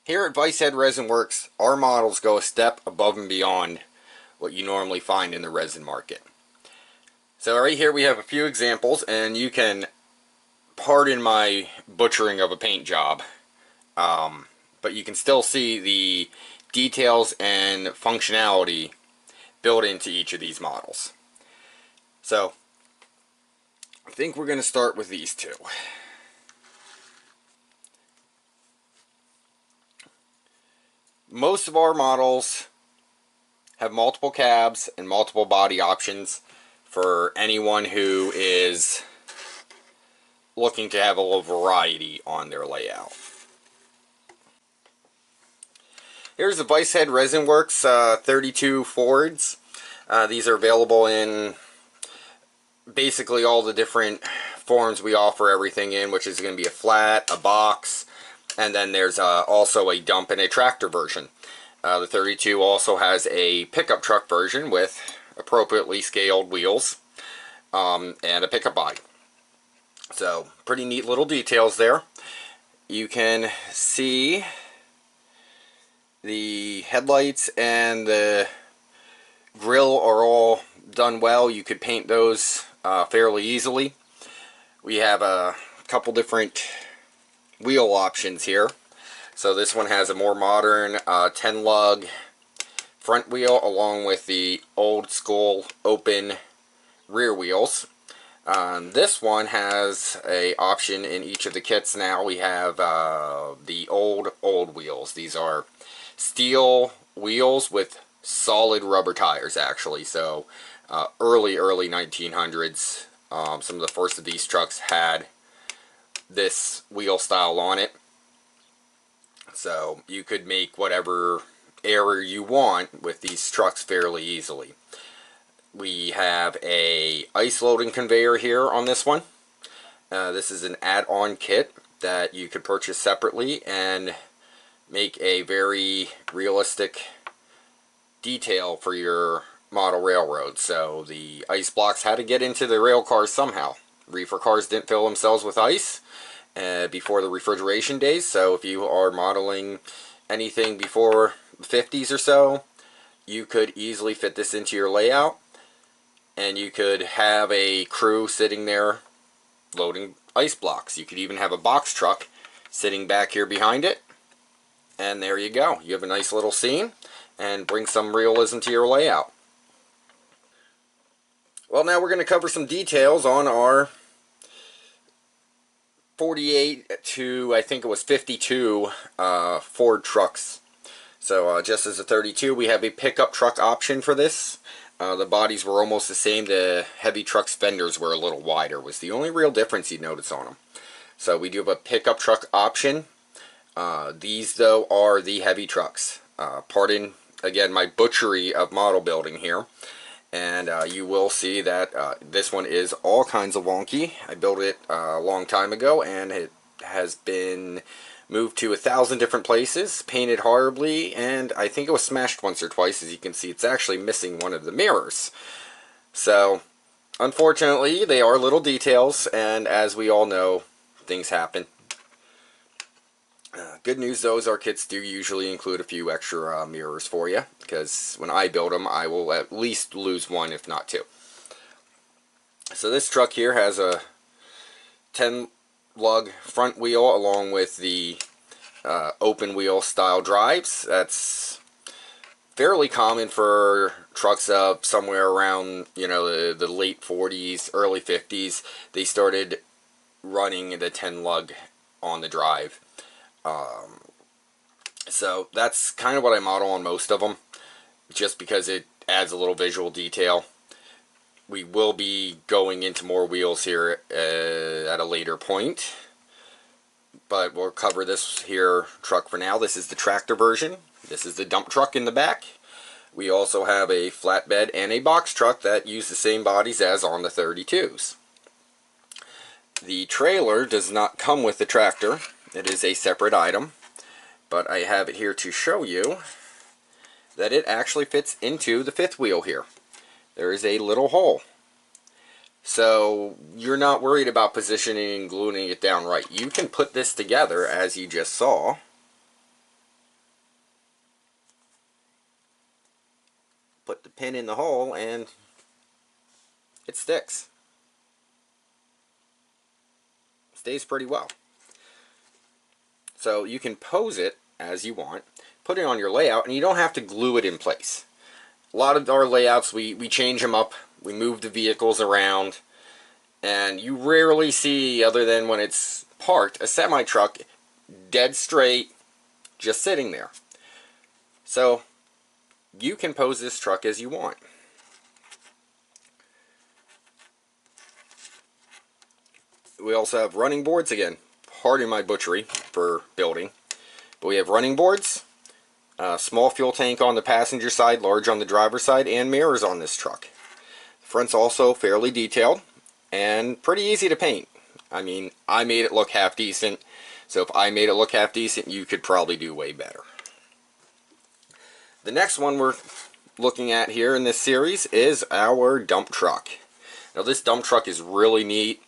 Here at Vicehead Resinworks, our models go a step above and beyond what you normally find in the resin market. So right here we have a few examples, and you can pardon my butchering of a paint job, but you can still see the details and functionality built into each of these models. So I think we're going to start with these two. Most of our models have multiple cabs and multiple body options for anyone who is looking to have a little variety on their layout. Here's the Vicehead Resinworks 32 Fords. These are available in basically all the different forms we offer everything in, which is going to be a flat, a box, and then there's also a dump and a tractor version. The 32 also has a pickup truck version with appropriately scaled wheels and a pickup body. So pretty neat little details there. You can see the headlights and the grill are all done well. You could paint those fairly easily. We have a couple different wheel options here. So this one has a more modern 10 lug front wheel along with the old school open rear wheels. This one has a option in each of the kits now. We have the old wheels. These are steel wheels with solid rubber tires actually. So early 1900s, some of the first of these trucks had this wheel style on it. So you could make whatever error you want with these trucks fairly easily. We have a ice loading conveyor here on this one. This is an add-on kit that you could purchase separately and make a very realistic detail for your model railroad. So the ice blocks had to get into the rail cars somehow. Reefer cars didn't fill themselves with ice before the refrigeration days, so if you are modeling anything before the 50s or so, you could easily fit this into your layout, and you could have a crew sitting there loading ice blocks. You could even have a box truck sitting back here behind it, and there you go. You have a nice little scene and bring some realism to your layout. Well, now we're going to cover some details on our 48 to, I think it was 52 Ford trucks. So just as a 32, we have a pickup truck option for this. The bodies were almost the same. The heavy truck's fenders were a little wider, was the only real difference you'd notice on them. So we do have a pickup truck option. These, though, are the heavy trucks. Pardon, again, my butchery of model building here. And you will see that this one is all kinds of wonky. I built it a long time ago, and it has been moved to 1,000 different places, painted horribly, and I think it was smashed once or twice. As you can see, it's actually missing one of the mirrors. So, unfortunately, they are little details, and as we all know, things happen. Good news though is our kits do usually include a few extra mirrors for you, because when I build them I will at least lose one if not two. So this truck here has a 10 lug front wheel along with the open wheel style drives. That's fairly common for trucks of somewhere around, you know, the late 40s, early 50s. They started running the 10 lug on the drive. So that's kind of what I model on most of them, just because it adds a little visual detail. We will be going into more wheels here at a later point, but we'll cover this here truck for now. This is the tractor version. This is the dump truck in the back. We also have a flatbed and a box truck that use the same bodies as on the 32s. The trailer does not come with the tractor. It is a separate item, but I have it here to show you that it actually fits into the fifth wheel here. There is a little hole. So you're not worried about positioning and gluing it down right. You can put this together as you just saw put the pin in the hole, and it sticks. Stays pretty well. So you can pose it as you want, put it on your layout, and you don't have to glue it in place. A lot of our layouts, we change them up, we move the vehicles around, and you rarely see, other than when it's parked, a semi-truck dead straight, just sitting there. So you can pose this truck as you want. We also have running boards, again, pardon my butchery for building, but we have running boards, small fuel tank on the passenger side, large on the driver's side, and mirrors on this truck. The front's also fairly detailed and pretty easy to paint. I mean, I made it look half decent, so if I made it look half decent, you could probably do way better. The next one we're looking at here in this series is our dump truck. Now this dump truck is really neat.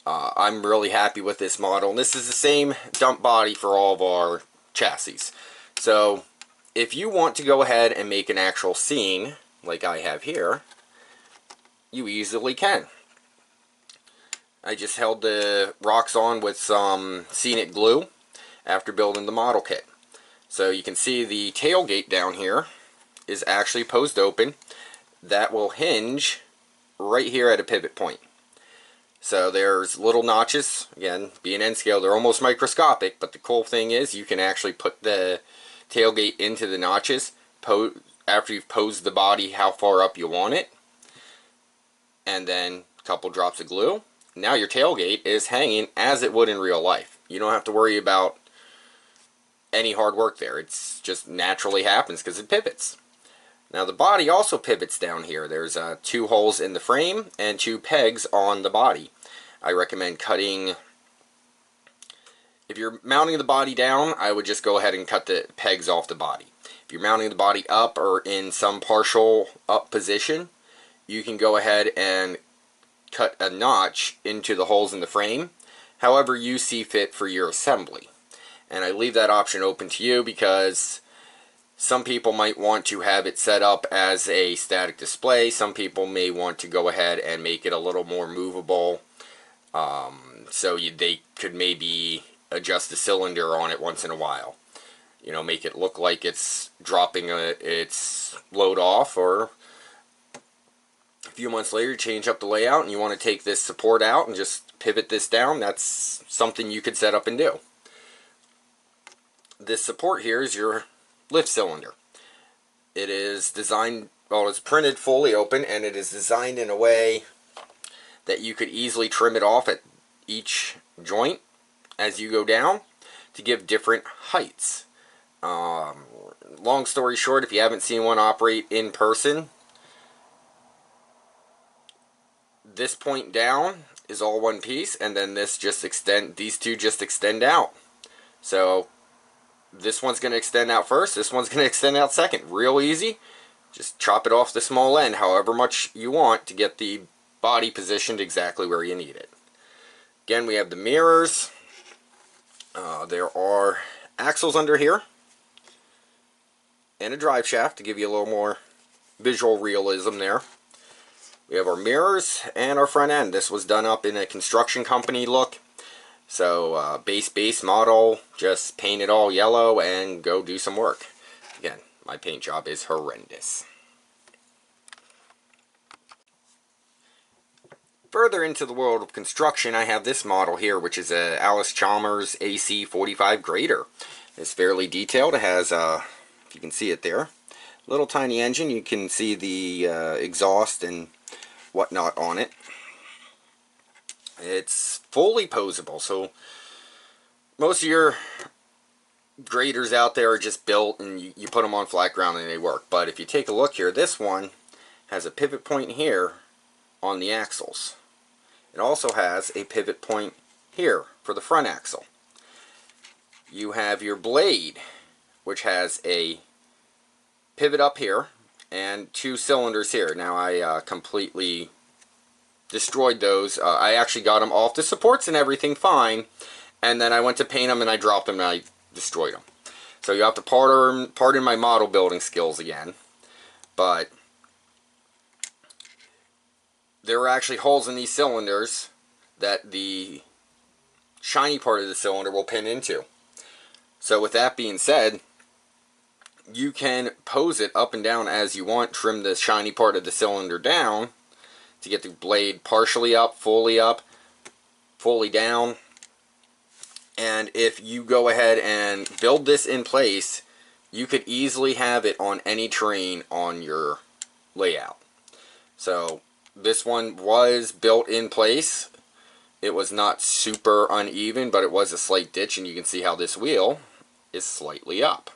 I'm really happy with this model. And this is the same dump body for all of our chassis. So if you want to go ahead and make an actual scene, like I have here, you easily can. I just held the rocks on with some scenic glue after building the model kit. So you can see the tailgate down here is actually posed open. That will hinge right here at a pivot point. So there's little notches, again, being N scale, they're almost microscopic, but the cool thing is you can actually put the tailgate into the notches after you've posed the body how far up you want it, and then a couple drops of glue. Now your tailgate is hanging as it would in real life. You don't have to worry about any hard work there. It's just naturally happens because it pivots. Now the body also pivots down here. There's 2 holes in the frame and 2 pegs on the body. I recommend cutting, if you're mounting the body down, I would just go ahead and cut the pegs off the body. If you're mounting the body up or in some partial up position, you can go ahead and cut a notch into the holes in the frame, however you see fit for your assembly. And I leave that option open to you because some people might want to have it set up as a static display. Some people may want to go ahead and make it a little more movable. So they could maybe adjust the cylinder on it once in a while. You know, make it look like it's dropping its load off, or a few months later change up the layout and you want to take this support out and just pivot this down. That's something you could set up and do. This support here is your lift cylinder. It is designed, well, it's printed fully open, and it is designed in a way that you could easily trim it off at each joint as you go down to give different heights. Long story short, if you haven't seen one operate in person, this point down is all one piece, and then these two just extend out. So this one's going to extend out first, this one's going to extend out second. Real easy. Just chop it off the small end however much you want to get the body positioned exactly where you need it. Again, we have the mirrors. There are axles under here and a drive shaft to give you a little more visual realism there. We have our mirrors and our front end. This was done up in a construction company look. So base model, just paint it all yellow and go do some work. Again, my paint job is horrendous. Further into the world of construction, I have this model here, which is a Alice Chalmers AC45 grader. It's fairly detailed. It has, if you can see it there, little tiny engine. You can see the exhaust and whatnot on it. It's fully posable, so most of your graders out there are just built and you put them on flat ground and they work. But if you take a look here, this one has a pivot point here on the axles. It also has a pivot point here for the front axle. You have your blade, which has a pivot up here and 2 cylinders here. Now I completely destroyed those. I actually got them off the supports and everything fine, and then I went to paint them and I dropped them and I destroyed them. So you have to pardon my model building skills again. But there are actually holes in these cylinders that the shiny part of the cylinder will pin into. So with that being said, you can pose it up and down as you want, trim the shiny part of the cylinder down to get the blade partially up, fully down. And if you go ahead and build this in place, you could easily have it on any terrain on your layout. So this one was built in place. It was not super uneven, but it was a slight ditch, and you can see how this wheel is slightly up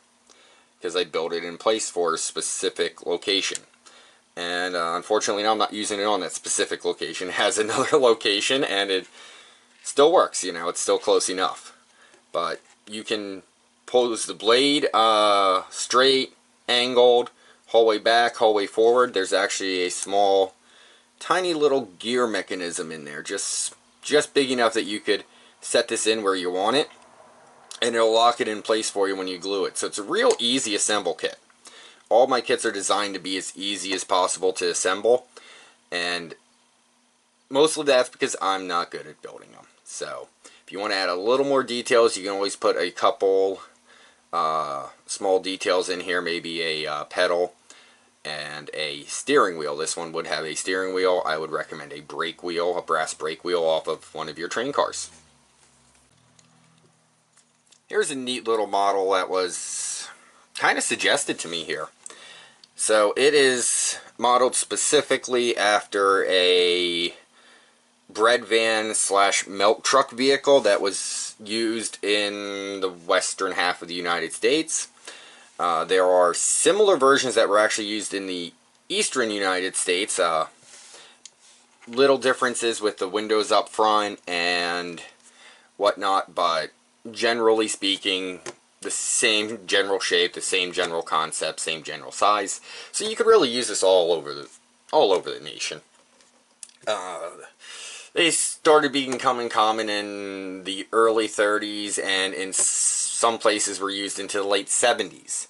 because I built it in place for a specific location. And unfortunately now I'm not using it on that specific location. It has another location and it still works, you know, it's still close enough. But you can pose the blade straight, angled, whole way back, whole way forward. There's actually a small, tiny little gear mechanism in there, just big enough that you could set this in where you want it, and it'll lock it in place for you when you glue it. So it's a real easy assemble kit. All my kits are designed to be as easy as possible to assemble, and mostly that's because I'm not good at building them. So if you want to add a little more details, you can always put a couple small details in here, maybe a pedal and a steering wheel. This one would have a steering wheel. I would recommend a brake wheel, a brass brake wheel off of one of your train cars. Here's a neat little model that was kind of suggested to me here. So it is modeled specifically after a bread van / milk truck vehicle that was used in the western half of the United States. There are similar versions that were actually used in the eastern United States. Little differences with the windows up front and whatnot, but generally speaking, the same general shape, the same general concept, same general size. So you could really use this all over the nation. They started becoming common in the early 30s, and in some places were used into the late 70s.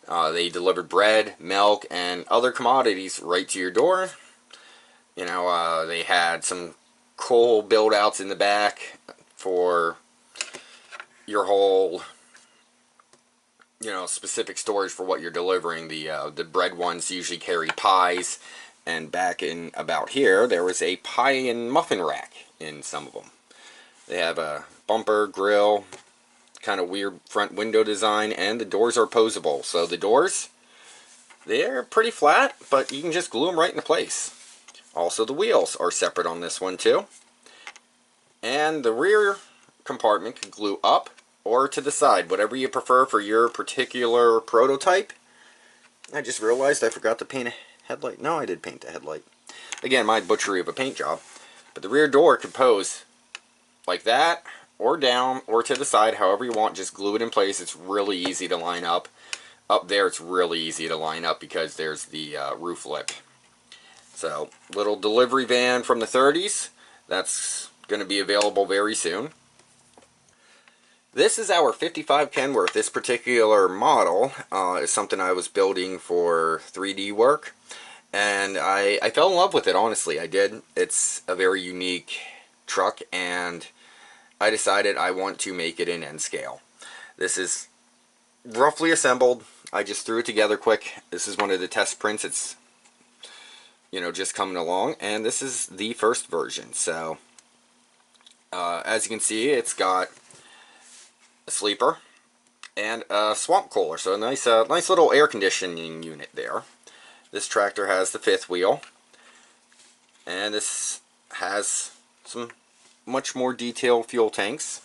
They delivered bread, milk, and other commodities right to your door. You know, they had some cool build-outs in the back for your whole, you know, specific storage for what you're delivering. The bread ones usually carry pies, and back in about here, there was a pie and muffin rack in some of them. They have a bumper, grill, kind of weird front window design, and the doors are posable. So the doors, they're pretty flat, but you can just glue them right into place. Also, the wheels are separate on this one too. And the rear compartment can glue up or to the side, whatever you prefer for your particular prototype. I just realized I forgot to paint a headlight. No, I did paint the headlight. Again, my butchery of a paint job. But the rear door could pose like that, or down, or to the side, however you want. Just glue it in place. It's really easy to line up. Up there, it's really easy to line up because there's the roof lip. So, little delivery van from the 30s. That's going to be available very soon. This is our 55 Kenworth. This particular model is something I was building for 3D work, and I fell in love with it, honestly. I did. It's a very unique truck, and I decided I want to make it in N scale. This is roughly assembled. I just threw it together quick. This is one of the test prints. It's, you know, just coming along, and this is the first version. So as you can see, it's got a sleeper and a swamp cooler, so a nice little air conditioning unit there. This tractor has the fifth wheel, and this has some much more detailed fuel tanks.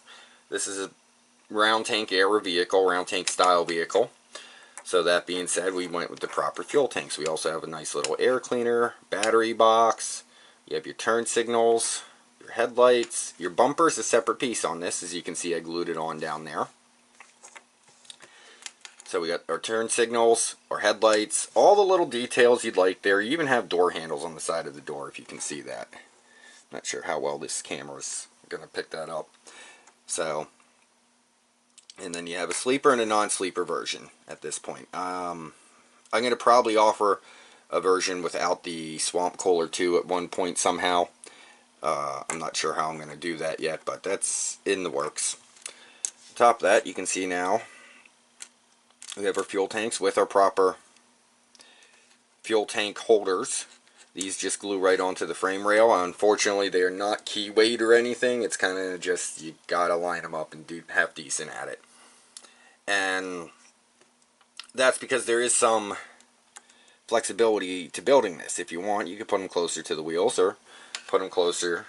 This is a round tank era vehicle, round tank style vehicle. So that being said, we went with the proper fuel tanks. We also have a nice little air cleaner, battery box. You have your turn signals, your headlights. Your bumper is a separate piece on this. As you can see, I glued it on down there. So we got our turn signals, our headlights, all the little details you'd like there. You even have door handles on the side of the door, if you can see that. Not sure how well this camera's going to pick that up. So, and then you have a sleeper and a non-sleeper version at this point. I'm going to probably offer a version without the swamp cooler too at one point somehow. I'm not sure how I'm going to do that yet, but that's in the works. Top of that, you can see now we have our fuel tanks with our proper fuel tank holders. These just glue right onto the frame rail. Unfortunately, they are not key weight or anything. It's kind of just, you gotta line them up and do half decent at it. And that's because there is some flexibility to building this. If you want, you can put them closer to the wheels or put them closer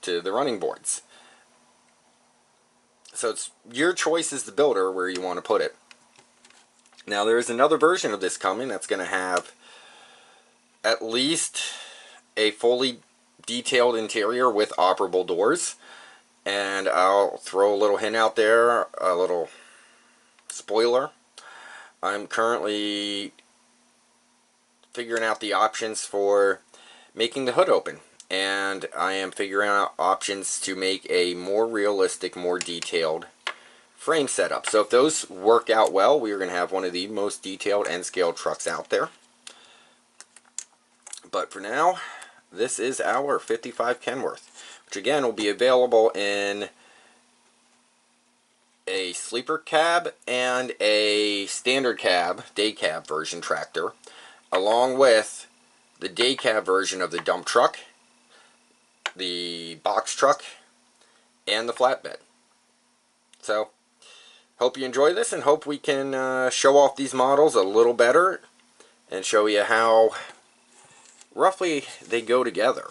to the running boards. So it's your choice as the builder where you want to put it. Now there is another version of this coming that's going to have at least a fully detailed interior with operable doors. And I'll throw a little hint out there, a little spoiler. I'm currently figuring out the options for making the hood open. And I am figuring out options to make a more realistic, more detailed frame setup. So if those work out well, we are going to have one of the most detailed N-scale trucks out there. But for now, this is our 55 Kenworth, which again will be available in a sleeper cab and a standard cab, day cab version tractor, along with the day cab version of the dump truck, the box truck, and the flatbed. So, hope you enjoy this and hope we can show off these models a little better and show you how roughly they go together.